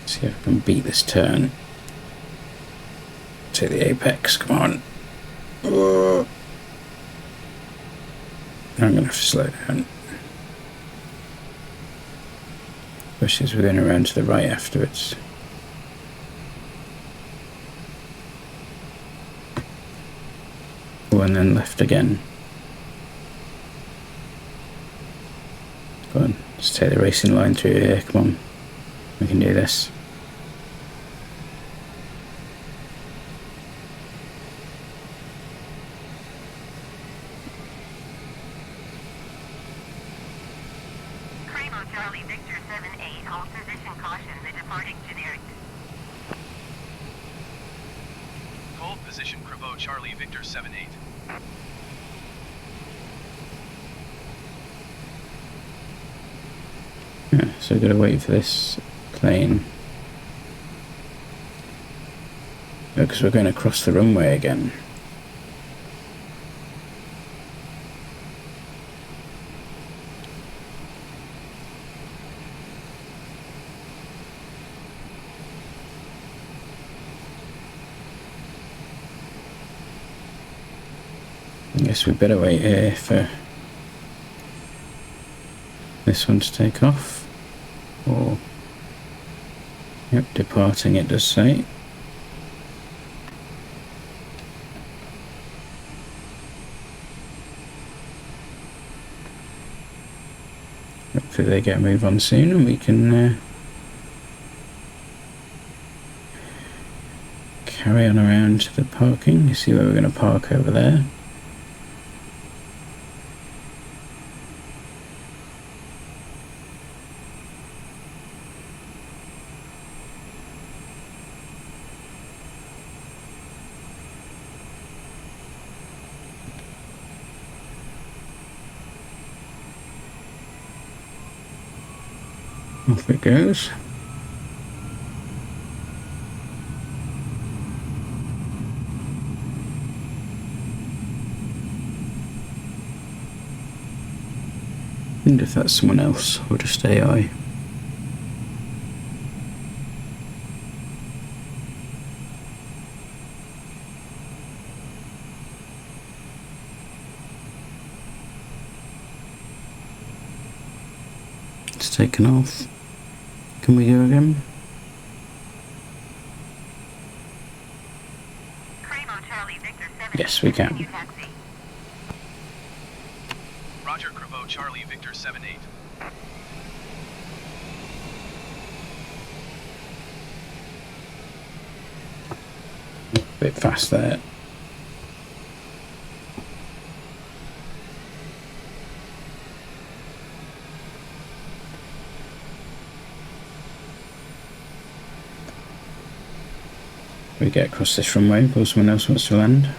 See if I can beat this turn. To the apex, come on. Oh. I'm going to have to slow down. Especially as we're going around to the right afterwards. Oh, and then left again. Go on, let's take the racing line through here, come on. We can do this. Charlie Victor 78, hold position caution, the departing generic. Hold position Cravo Charlie Victor 78. Yeah, so I've got to wait for this plane. Because we're going to cross the runway again. I guess we better wait here for this one to take off. Or, yep, departing it does say. Hopefully they get a move on soon and we can carry on around to the parking. You see where we're going to park over there. Off it goes. wonder if that's someone else or just AI. It's taken off. Can we go again? Yes, we can. Roger, Cravo Charlie Victor 7-8. A bit fast there. We get across this runway before someone else wants to land.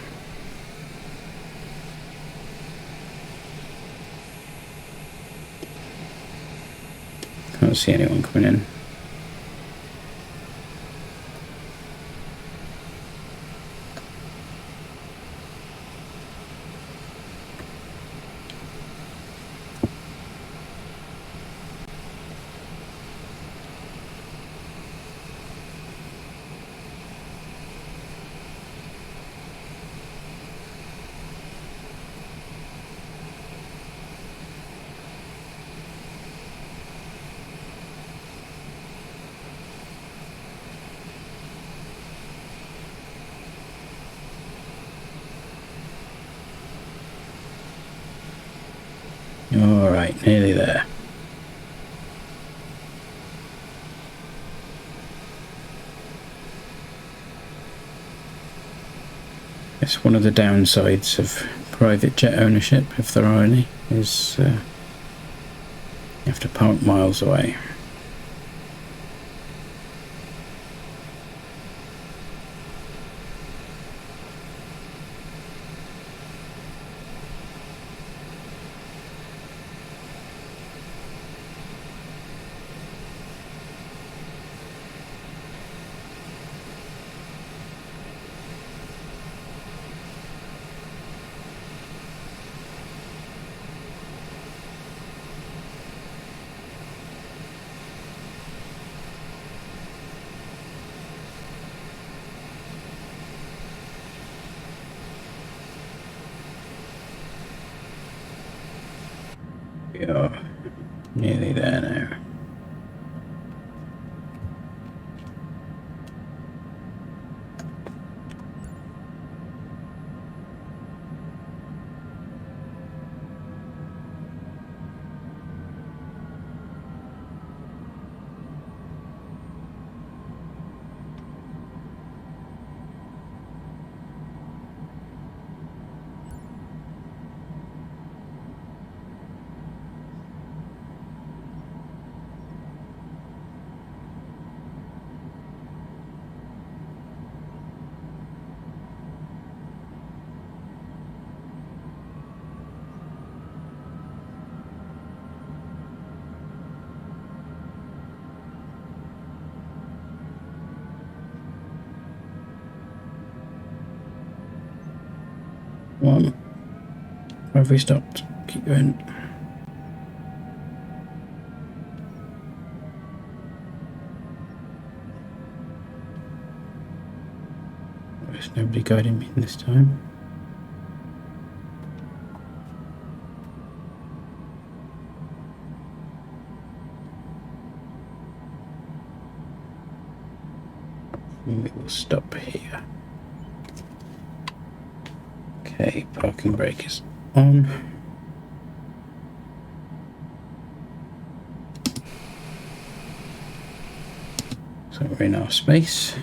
Can't see anyone coming in. Alright, nearly there. It's one of the downsides of private jet ownership, if there are any, is you have to park miles away. We are nearly there now. One. Where have we stopped? Keep going. There's nobody guiding me this time. We will stop here. Okay, parking brake is on. So we're in our space.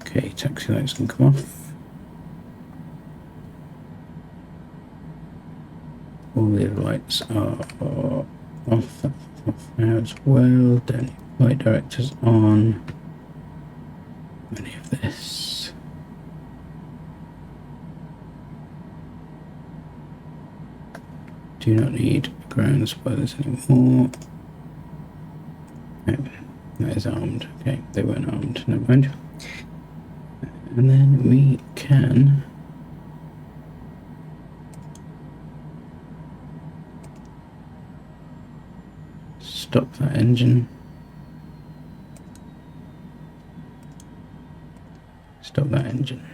Okay, taxi lights can come off. All the lights are off. That's off now as well. Then light directors on. Any of this. Do not need ground spoilers anymore. No, that is armed. Okay, they weren't armed, never mind. And then we can stop that engine. Stop that engine.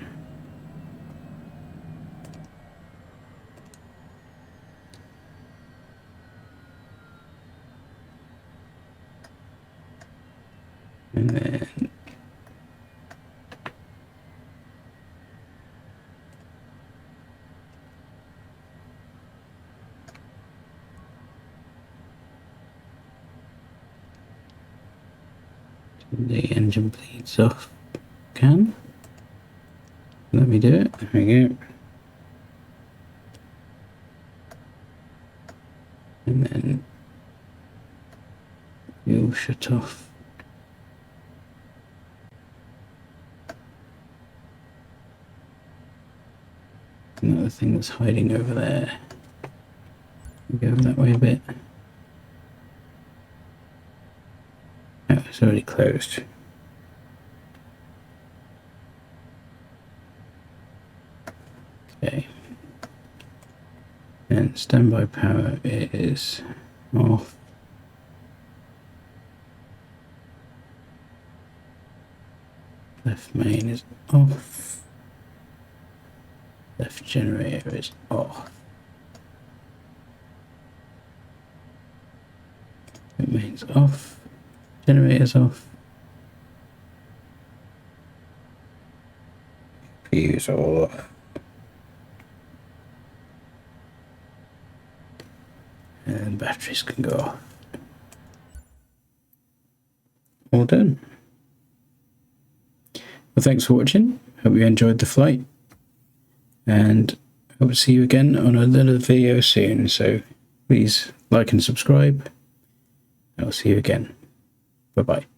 And then the engine bleeds off. Let me do it. There we go. And then fuel shut off. Another thing that's hiding over there. Go that way a bit. Oh, it's already closed. Okay. And standby power is off. Left main is off. Left generator is off. Right main's off. Generator's off. Fuse all off. And batteries can go off. All done. Well, thanks for watching. Hope you enjoyed the flight. And hope to see you again on another video soon. So please like and subscribe. I'll see you again. Bye-bye.